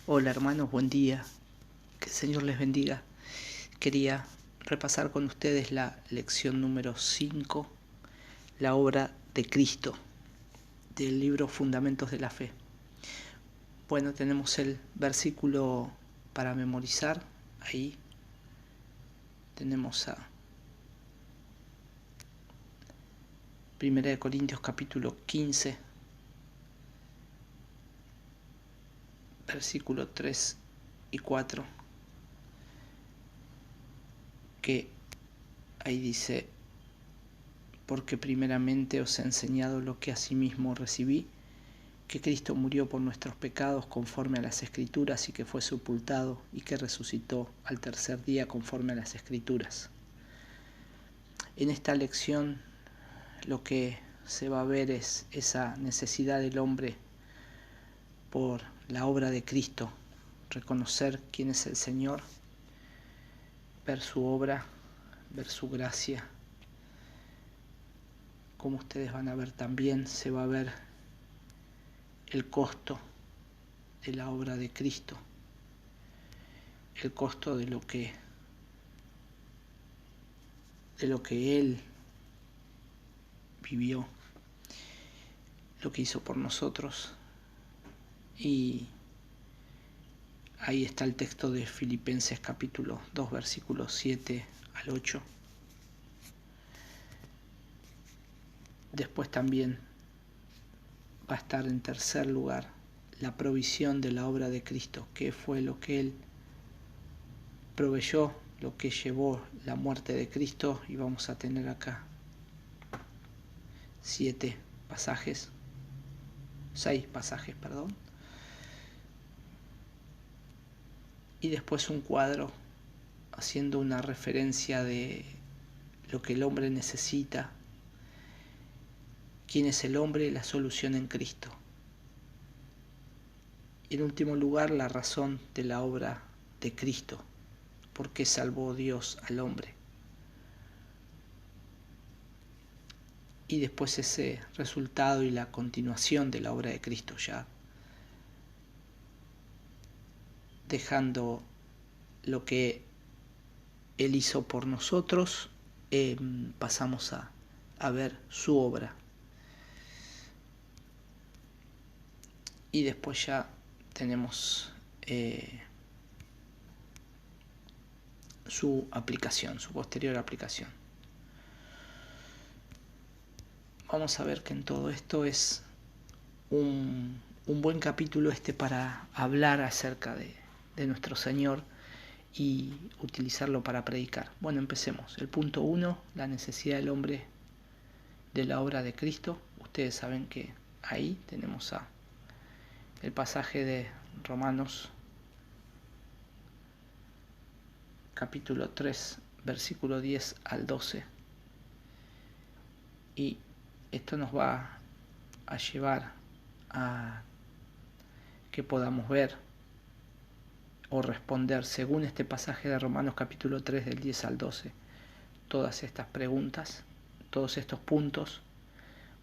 Hola hermanos, buen día, que el Señor les bendiga. Quería repasar con ustedes la lección número 5, la obra de Cristo, del libro Fundamentos de la Fe. Bueno, tenemos el versículo para memorizar, ahí tenemos a 1 Corintios capítulo 15, versículo 3 y 4, que ahí dice: porque primeramente os he enseñado lo que asimismo recibí, que Cristo murió por nuestros pecados conforme a las Escrituras y que fue sepultado y que resucitó al tercer día conforme a las Escrituras. En esta lección lo que se va a ver es esa necesidad del hombre por la obra de Cristo, reconocer quién es el Señor, ver su obra, ver su gracia. Como ustedes van a ver también, se va a ver el costo de la obra de Cristo, el costo de lo que Él vivió, lo que hizo por nosotros. Y ahí está el texto de Filipenses capítulo 2, versículos 7 al 8. Después también va a estar en tercer lugar la provisión de la obra de Cristo, que fue lo que Él proveyó, lo que llevó la muerte de Cristo. Y vamos a tener acá 6 pasajes, y después un cuadro haciendo una referencia de lo que el hombre necesita, quién es el hombre, la solución en Cristo. Y en último lugar, la razón de la obra de Cristo, por qué salvó Dios al hombre. Y después ese resultado y la continuación de la obra de Cristo, ya dejando lo que Él hizo por nosotros, pasamos a ver su obra. Y después ya tenemos su aplicación, su posterior aplicación. Vamos a ver que en todo esto es un buen capítulo para hablar acerca de nuestro Señor y utilizarlo para predicar. Bueno, empecemos. El punto 1, la necesidad del hombre de la obra de Cristo. Ustedes saben que ahí tenemos el pasaje de Romanos capítulo 3, versículo 10 al 12. Y esto nos va a llevar a que podamos ver o responder, según este pasaje de Romanos capítulo 3 del 10 al 12, todas estas preguntas, todos estos puntos,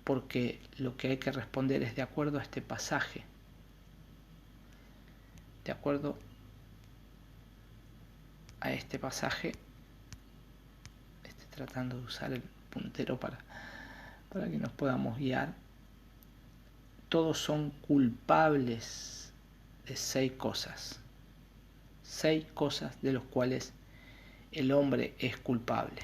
porque lo que hay que responder es de acuerdo a este pasaje, de acuerdo a este pasaje. Estoy tratando de usar el puntero para que nos podamos guiar. Todos son culpables de 6 cosas. 6 cosas de las cuales el hombre es culpable.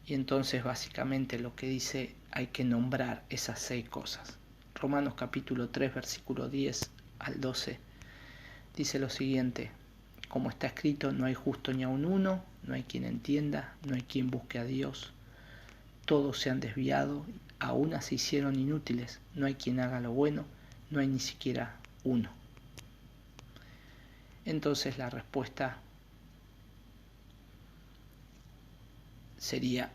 Y entonces básicamente lo que dice, hay que nombrar esas 6 cosas. Romanos capítulo 3, versículo 10 al 12, dice lo siguiente: como está escrito, no hay justo ni aun uno, no hay quien entienda, no hay quien busque a Dios. Todos se han desviado, a una se hicieron inútiles, no hay quien haga lo bueno, no hay ni siquiera uno. Entonces la respuesta sería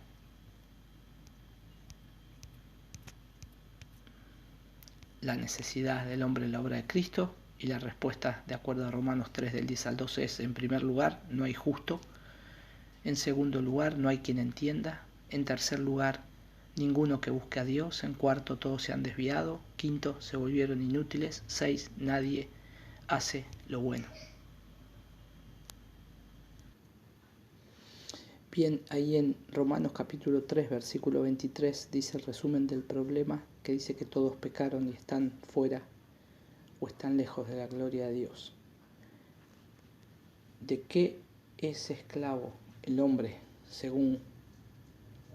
la necesidad del hombre en la obra de Cristo, y la respuesta, de acuerdo a Romanos 3 del 10 al 12, es: en primer lugar, no hay justo; en segundo lugar, no hay quien entienda; en tercer lugar, ninguno que busque a Dios; en cuarto, todos se han desviado; quinto, se volvieron inútiles; 6, nadie hace lo bueno. Bien, ahí en Romanos capítulo 3, versículo 23, dice el resumen del problema, que dice que todos pecaron y están fuera o están lejos de la gloria de Dios. ¿De qué es esclavo el hombre según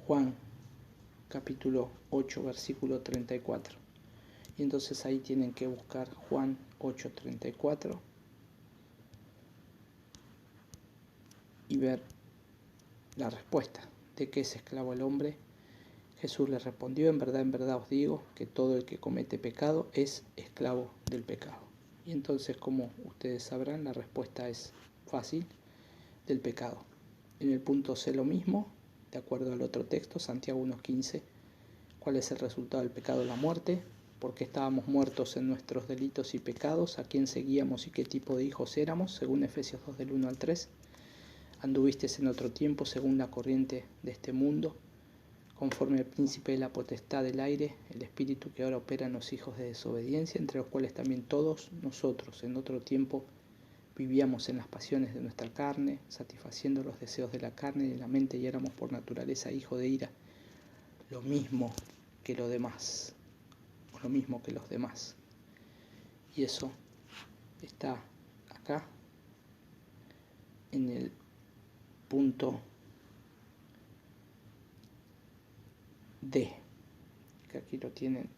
Juan capítulo 8, versículo 34? Y entonces ahí tienen que buscar Juan 8:34 y ver la respuesta. ¿De qué es esclavo el hombre? Jesús le respondió: en verdad os digo que todo el que comete pecado es esclavo del pecado. Y entonces, como ustedes sabrán, la respuesta es fácil: del pecado. En el punto C lo mismo, de acuerdo al otro texto, Santiago 1:15. ¿Cuál es el resultado del pecado? La muerte. Porque estábamos muertos en nuestros delitos y pecados, a quién seguíamos y qué tipo de hijos éramos, según Efesios 2 del 1 al 3. Anduvisteis en otro tiempo según la corriente de este mundo, conforme al príncipe de la potestad del aire, el espíritu que ahora opera en los hijos de desobediencia, entre los cuales también todos nosotros en otro tiempo vivíamos en las pasiones de nuestra carne, satisfaciendo los deseos de la carne y de la mente, y éramos por naturaleza hijos de ira, lo mismo que los demás. Y eso está acá en el punto D, que aquí lo tienen,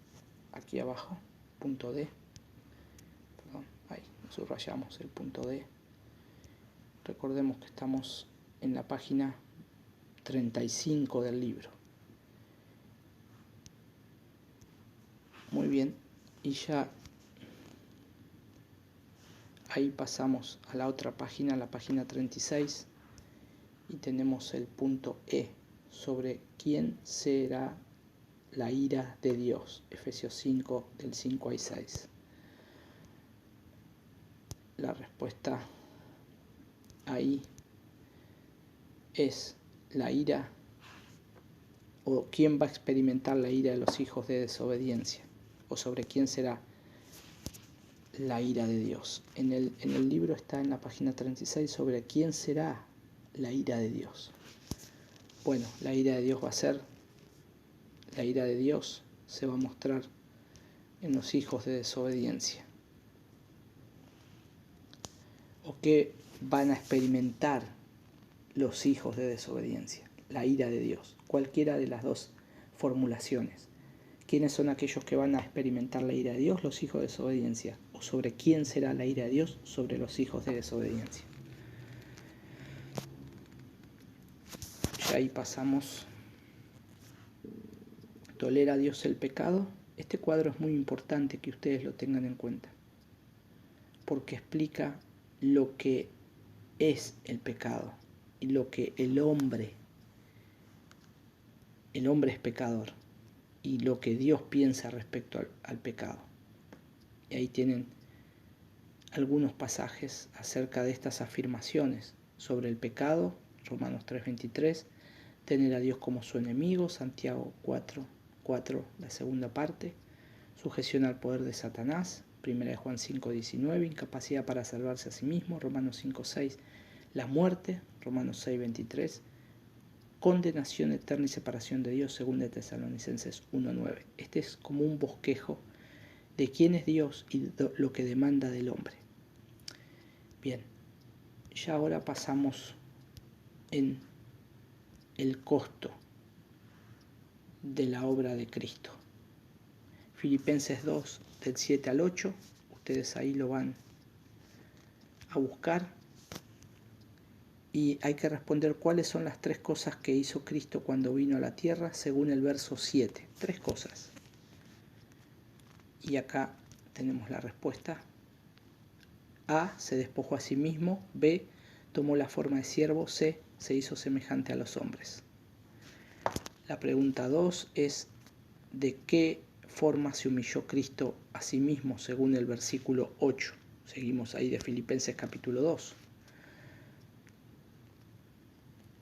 aquí abajo, punto D, perdón, ahí subrayamos el punto D. Recordemos que estamos en la página 35 del libro. Muy bien, y ya ahí pasamos a la otra página, la página 36, y tenemos el punto E, sobre quién será la ira de Dios, Efesios 5, del 5 al 6. La respuesta ahí es la ira, o quién va a experimentar la ira de los hijos de desobediencia, o sobre quién será la ira de Dios. En el libro está en la página 36 sobre quién será la ira de Dios. Bueno, la ira de Dios se va a mostrar en los hijos de desobediencia. ¿O qué van a experimentar los hijos de desobediencia? La ira de Dios. Cualquiera de las dos formulaciones. ¿Quiénes son aquellos que van a experimentar la ira de Dios? Los hijos de desobediencia. ¿O sobre quién será la ira de Dios? Sobre los hijos de desobediencia. Ya ahí pasamos. ¿Tolera Dios el pecado? Este cuadro es muy importante que ustedes lo tengan en cuenta, porque explica lo que es el pecado y lo que el hombre es pecador, y lo que Dios piensa respecto al pecado. Y ahí tienen algunos pasajes acerca de estas afirmaciones sobre el pecado: Romanos 3:23, tener a Dios como su enemigo, Santiago 4:4, la segunda parte, sujeción al poder de Satanás, 1 Juan 5:19, incapacidad para salvarse a sí mismo, Romanos 5:6, la muerte, Romanos 6:23, condenación eterna y separación de Dios, 2 Tesalonicenses 1:9. Este es como un bosquejo de quién es Dios y lo que demanda del hombre. Bien, ya ahora pasamos en el costo de la obra de Cristo. Filipenses 2, del 7 al 8, ustedes ahí lo van a buscar, y hay que responder cuáles son las 3 cosas que hizo Cristo cuando vino a la tierra, según el verso 7. 3 cosas. Y acá tenemos la respuesta. A, se despojó a sí mismo. B, tomó la forma de siervo. C, se hizo semejante a los hombres. La pregunta 2 es: ¿de qué forma se humilló Cristo a sí mismo, según el versículo 8? Seguimos ahí de Filipenses capítulo 2.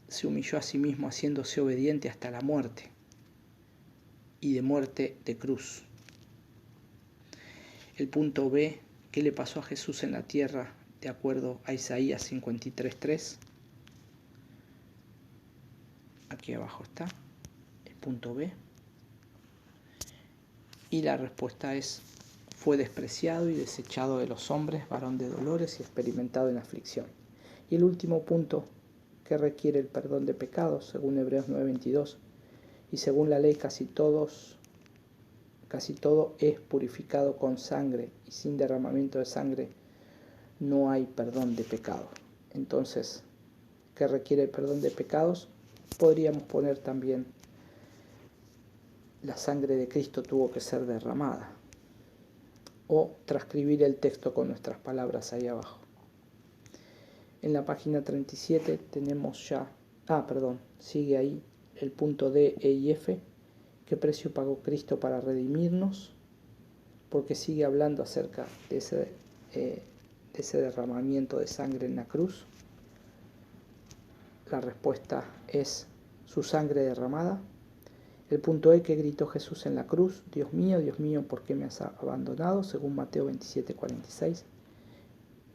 Se humilló a sí mismo haciéndose obediente hasta la muerte, y de muerte de cruz. El punto B ¿Qué le pasó a Jesús en la tierra de acuerdo a Isaías 53:3? Aquí abajo está el punto B. Y la respuesta es: fue despreciado y desechado de los hombres, varón de dolores y experimentado en aflicción. Y el último punto, que requiere el perdón de pecados, según Hebreos 9:22, y según la ley casi todo es purificado con sangre, y sin derramamiento de sangre no hay perdón de pecados. Entonces, ¿qué requiere el perdón de pecados? Podríamos poner también: la sangre de Cristo tuvo que ser derramada. O transcribir el texto con nuestras palabras ahí abajo. En la página 37 tenemos ya, sigue ahí el punto D, E y F. ¿Qué precio pagó Cristo para redimirnos? Porque sigue hablando acerca de ese derramamiento de sangre en la cruz. La respuesta es su sangre derramada. El punto E, que gritó Jesús en la cruz: Dios mío, ¿por qué me has abandonado? Según Mateo 27:46.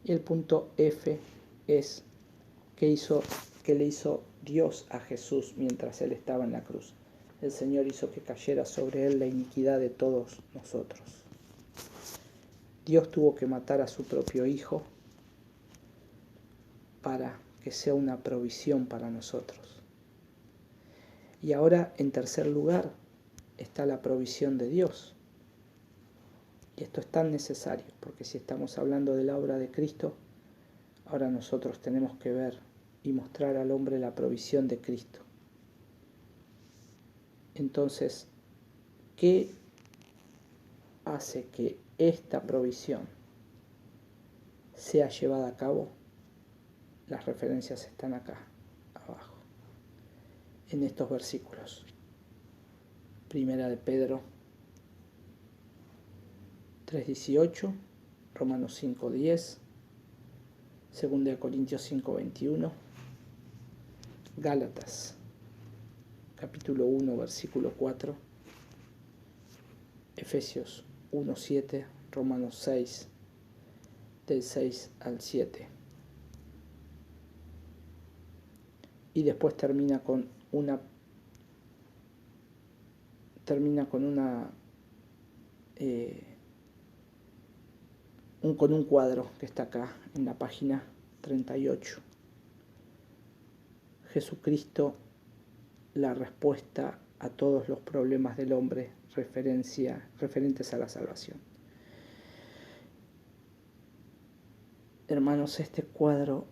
Y el punto F es: ¿qué le hizo Dios a Jesús mientras Él estaba en la cruz? El Señor hizo que cayera sobre Él la iniquidad de todos nosotros. Dios tuvo que matar a su propio Hijo para que sea una provisión para nosotros. Y ahora, en tercer lugar, está la provisión de Dios. Y esto es tan necesario, porque si estamos hablando de la obra de Cristo, ahora nosotros tenemos que ver y mostrar al hombre la provisión de Cristo. Entonces, ¿qué hace que esta provisión sea llevada a cabo? Las referencias están acá abajo, en estos versículos. Primera de Pedro 3:18, Romanos 5:10, Segunda de Corintios 5:21, Gálatas capítulo 1, versículo 4, Efesios 1:7, Romanos 6, del 6 al 7. Y después termina con un cuadro que está acá en la página 38. Jesucristo, la respuesta a todos los problemas del hombre referentes a la salvación. Hermanos, este cuadro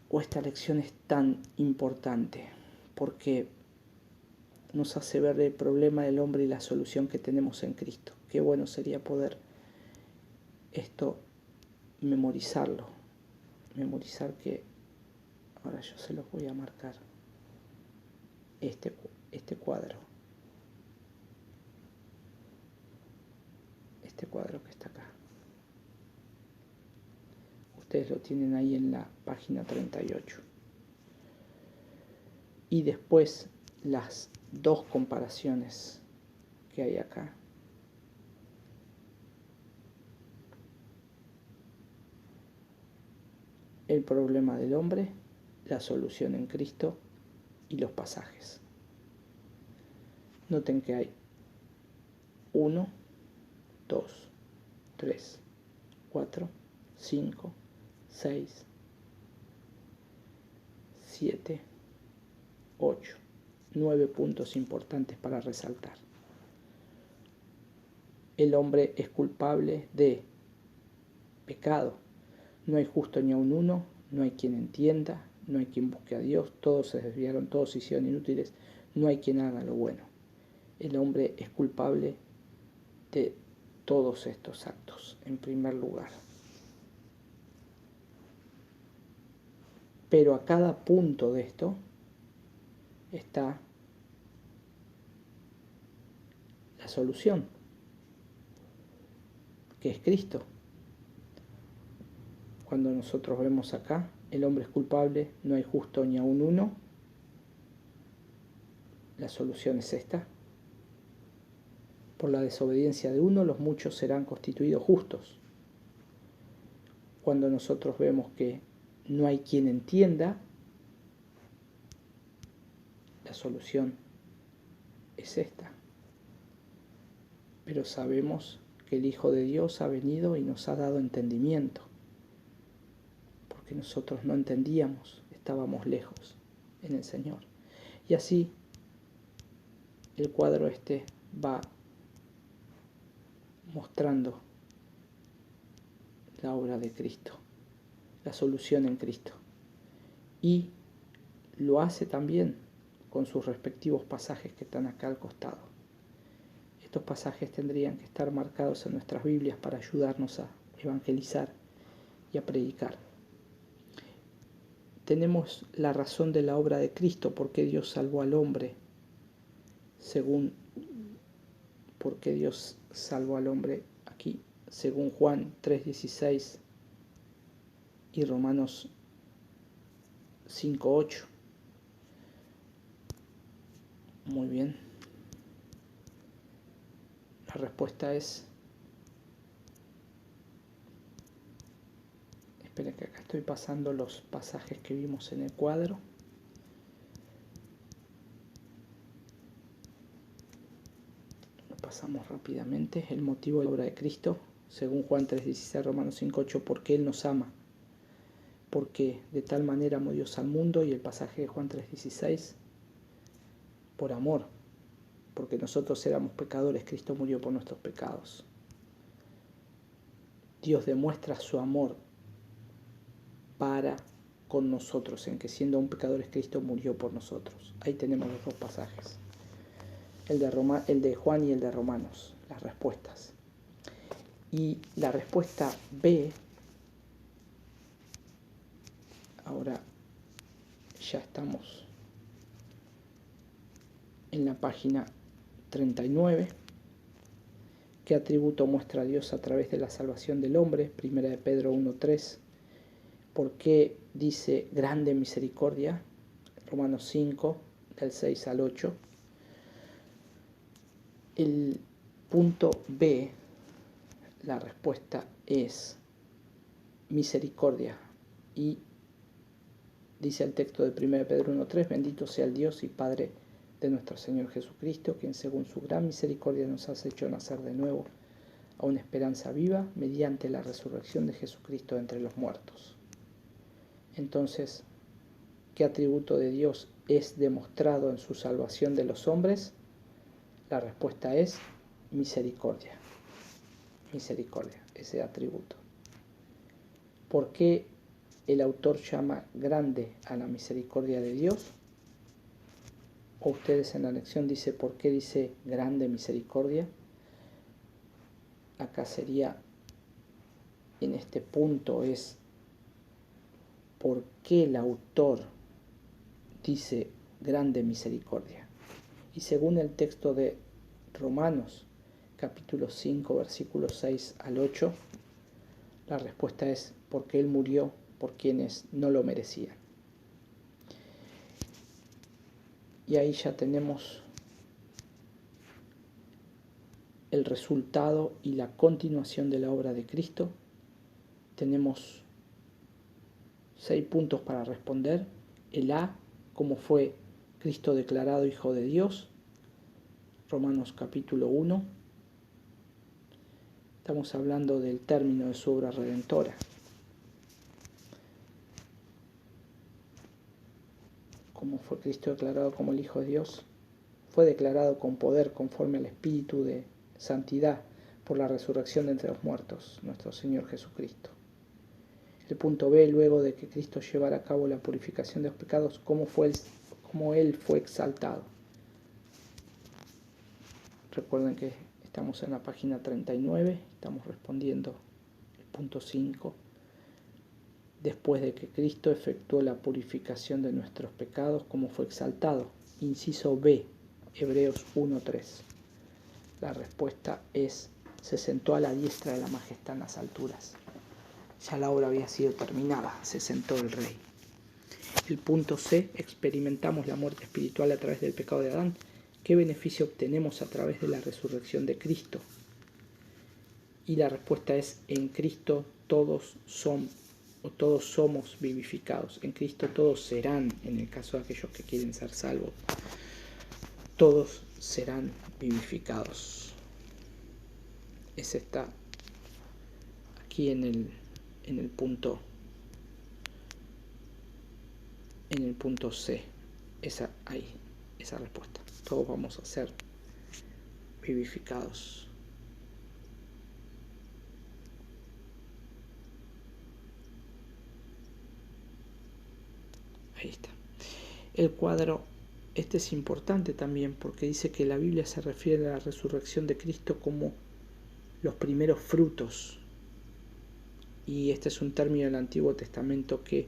o esta lección es tan importante porque nos hace ver el problema del hombre y la solución que tenemos en Cristo. Qué bueno sería poder esto memorizar que ahora yo se los voy a marcar, este cuadro que está acá. Ustedes lo tienen ahí en la página 38. Y después las dos comparaciones que hay acá. El problema del hombre, la solución en Cristo y los pasajes. Noten que hay 1, 2, 3, 4, 5, 6, 7, 8, 9 puntos importantes para resaltar. El hombre es culpable de pecado. No hay justo ni aun uno, no hay quien entienda, no hay quien busque a Dios, todos se desviaron, todos se hicieron inútiles, no hay quien haga lo bueno. El hombre es culpable de todos estos actos, en primer lugar. Pero a cada punto de esto está la solución, que es Cristo. Cuando nosotros vemos acá, el hombre es culpable, no hay justo ni aun uno, la solución es esta. Por la desobediencia de uno, los muchos serán constituidos justos. Cuando nosotros vemos que no hay quien entienda, la solución es esta. Pero sabemos que el Hijo de Dios ha venido y nos ha dado entendimiento, porque nosotros no entendíamos, estábamos lejos en el Señor. Y así el cuadro va mostrando la obra de Cristo, la solución en Cristo. Y lo hace también con sus respectivos pasajes que están acá al costado. Estos pasajes tendrían que estar marcados en nuestras Biblias para ayudarnos a evangelizar y a predicar. Tenemos la razón de la obra de Cristo, por qué Dios salvó al hombre, por qué Dios salvó al hombre aquí, según Juan 3:16 y Romanos 5:8. Muy bien. La respuesta es... Esperen que acá estoy pasando los pasajes que vimos en el cuadro. Lo pasamos rápidamente. El motivo de la obra de Cristo, según Juan 3:16, Romanos 5:8, porque Él nos ama. Porque de tal manera amó Dios al mundo, y el pasaje de Juan 3:16, por amor, porque nosotros éramos pecadores, Cristo murió por nuestros pecados. Dios demuestra su amor para con nosotros, en que siendo aún pecadores Cristo murió por nosotros. Ahí tenemos los dos pasajes, el de Juan y el de Romanos, las respuestas. Y la respuesta B, ahora ya estamos en la página 39. ¿Qué atributo muestra Dios a través de la salvación del hombre? Primera de Pedro 1:3. ¿Por qué dice grande misericordia? Romanos 5, del 6 al 8. El punto B, la respuesta es misericordia. Y dice el texto de 1 Pedro 1:3, bendito sea el Dios y Padre de nuestro Señor Jesucristo, quien según su gran misericordia nos ha hecho nacer de nuevo a una esperanza viva mediante la resurrección de Jesucristo de entre los muertos. Entonces, ¿qué atributo de Dios es demostrado en su salvación de los hombres? La respuesta es misericordia. Misericordia, ese atributo. ¿Por qué el autor llama grande a la misericordia de Dios? O ustedes en la lección dice, ¿por qué dice grande misericordia? Acá sería, en este punto es, ¿por qué el autor dice grande misericordia? Y según el texto de Romanos, capítulo 5, versículos 6 al 8, la respuesta es porque Él murió por quienes no lo merecían. Y ahí ya tenemos el resultado y la continuación de la obra de Cristo. Tenemos 6 puntos para responder. El A, cómo fue Cristo declarado Hijo de Dios. Romanos capítulo 1. Estamos hablando del término de su obra redentora. Cómo fue Cristo declarado como el Hijo de Dios. Fue declarado con poder conforme al Espíritu de santidad por la resurrección de entre los muertos, nuestro Señor Jesucristo. El punto B, luego de que Cristo llevara a cabo la purificación de los pecados, cómo Él fue exaltado. Recuerden que estamos en la página 39, estamos respondiendo el punto 5. Después de que Cristo efectuó la purificación de nuestros pecados, cómo fue exaltado. Inciso B, Hebreos 1:3. La respuesta es, se sentó a la diestra de la majestad en las alturas. Ya la obra había sido terminada, se sentó el Rey. El punto C, experimentamos la muerte espiritual a través del pecado de Adán. ¿Qué beneficio obtenemos a través de la resurrección de Cristo? Y la respuesta es, en Cristo todos son o todos somos vivificados. En Cristo todos serán, en el caso de aquellos que quieren ser salvos, todos serán vivificados. Ese está aquí en el punto C. Esa respuesta. Todos vamos a ser vivificados. Ahí está. El cuadro, este es importante también porque dice que la Biblia se refiere a la resurrección de Cristo como los primeros frutos. Y este es un término del Antiguo Testamento que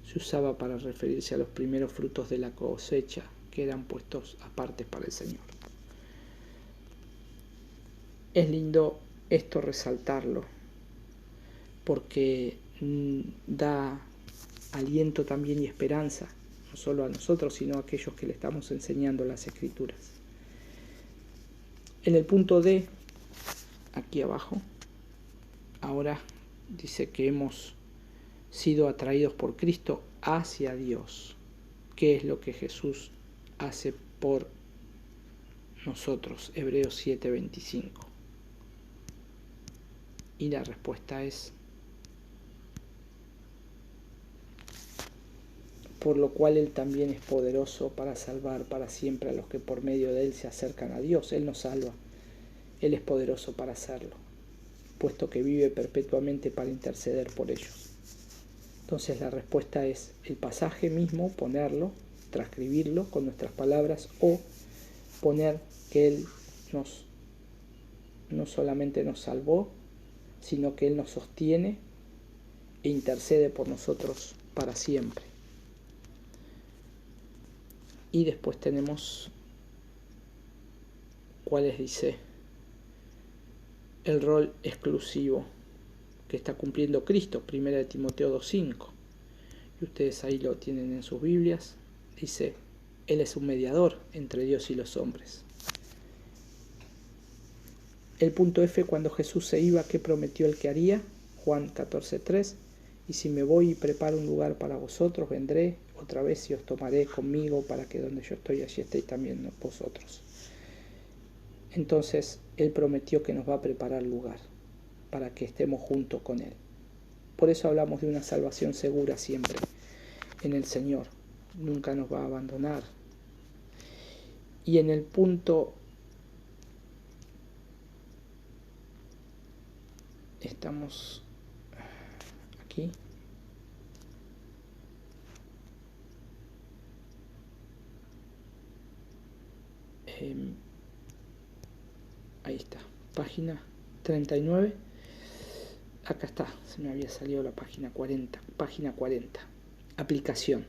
se usaba para referirse a los primeros frutos de la cosecha que eran puestos aparte para el Señor. Es lindo esto resaltarlo porque da aliento también y esperanza, no solo a nosotros, sino a aquellos que le estamos enseñando las Escrituras. En el punto D, aquí abajo, ahora dice que hemos sido atraídos por Cristo hacia Dios. ¿Qué es lo que Jesús hace por nosotros? Hebreos 7:25. Y la respuesta es: por lo cual Él también es poderoso para salvar para siempre a los que por medio de Él se acercan a Dios. Él nos salva. Él es poderoso para hacerlo, puesto que vive perpetuamente para interceder por ellos. Entonces la respuesta es el pasaje mismo, ponerlo, transcribirlo con nuestras palabras, o poner que Él no solamente nos salvó, sino que Él nos sostiene e intercede por nosotros para siempre. Y después tenemos cuáles dice el rol exclusivo que está cumpliendo Cristo, 1 Timoteo 2:5. Y ustedes ahí lo tienen en sus Biblias. Dice, Él es un mediador entre Dios y los hombres. El punto F, cuando Jesús se iba, ¿qué prometió Él que haría? Juan 14:3. Y si me voy y preparo un lugar para vosotros, vendré otra vez y os tomaré conmigo para que donde yo estoy, allí estéis también vosotros. Entonces, Él prometió que nos va a preparar lugar para que estemos juntos con Él. Por eso hablamos de una salvación segura siempre en el Señor. Nunca nos va a abandonar. Y en el punto, estamos aquí. Ahí está, página 39. Acá está, se me había salido la página 40. Página 40. Aplicación.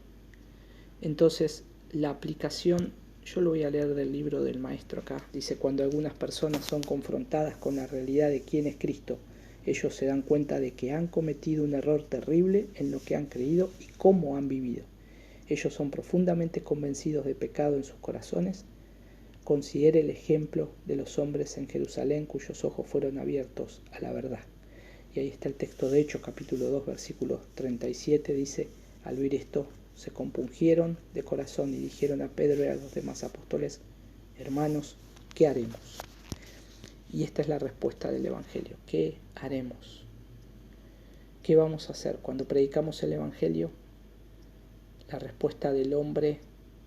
Entonces, la aplicación, yo lo voy a leer del libro del maestro acá. Dice, cuando algunas personas son confrontadas con la realidad de quién es Cristo, ellos se dan cuenta de que han cometido un error terrible en lo que han creído y cómo han vivido. Ellos son profundamente convencidos de pecado en sus corazones. Considere el ejemplo de los hombres en Jerusalén cuyos ojos fueron abiertos a la verdad. Y ahí está el texto de Hechos, capítulo 2, versículo 37, dice, al oír esto, se compungieron de corazón y dijeron a Pedro y a los demás apóstoles, hermanos, ¿qué haremos? Y esta es la respuesta del Evangelio. ¿Qué haremos? ¿Qué vamos a hacer? Cuando predicamos el Evangelio, la respuesta del hombre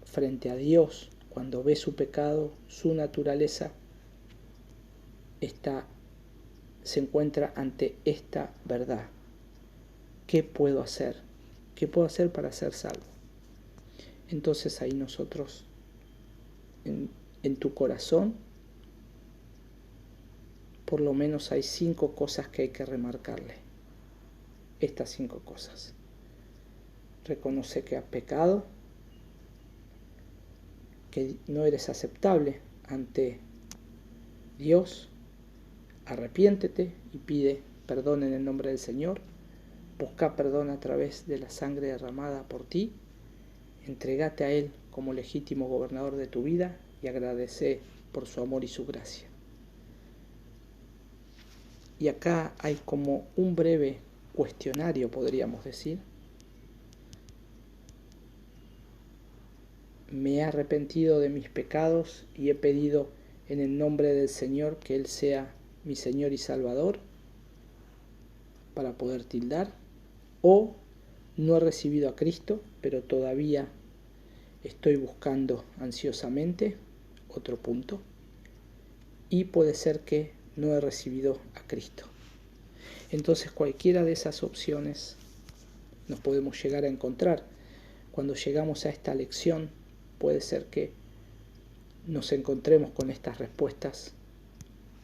frente a Dios, cuando ve su pecado, su naturaleza, se encuentra ante esta verdad. ¿Qué puedo hacer? ¿Qué puedo hacer para ser salvo? Entonces ahí nosotros, en tu corazón, por lo menos hay 5 cosas que hay que remarcarle. Estas 5 cosas. Reconoce que has pecado, que no eres aceptable ante Dios, arrepiéntete y pide perdón en el nombre del Señor, busca perdón a través de la sangre derramada por ti, entregate a Él como legítimo gobernador de tu vida y agradece por su amor y su gracia. Y acá hay como un breve cuestionario, podríamos decir. Me he arrepentido de mis pecados y he pedido en el nombre del Señor que Él sea mi Señor y Salvador, para poder tildar. O no he recibido a Cristo, pero todavía estoy buscando ansiosamente, otro punto. Y puede ser que no he recibido a Cristo. Entonces cualquiera de esas opciones nos podemos llegar a encontrar. Cuando llegamos a esta lección, puede ser que nos encontremos con estas respuestas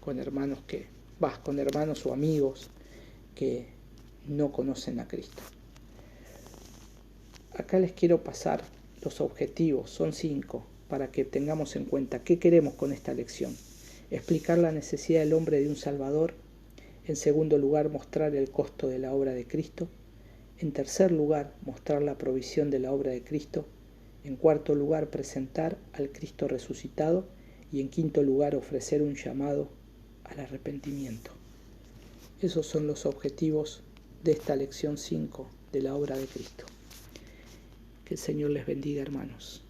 con hermanos o amigos que no conocen a Cristo. Acá les quiero pasar los objetivos, son 5, para que tengamos en cuenta qué queremos con esta lección. Explicar la necesidad del hombre de un Salvador. En segundo lugar, mostrar el costo de la obra de Cristo. En tercer lugar, mostrar la provisión de la obra de Cristo. En cuarto lugar, presentar al Cristo resucitado. Y en quinto lugar, ofrecer un llamado al arrepentimiento. Esos son los objetivos de esta lección 5 de la obra de Cristo. Que el Señor les bendiga, hermanos.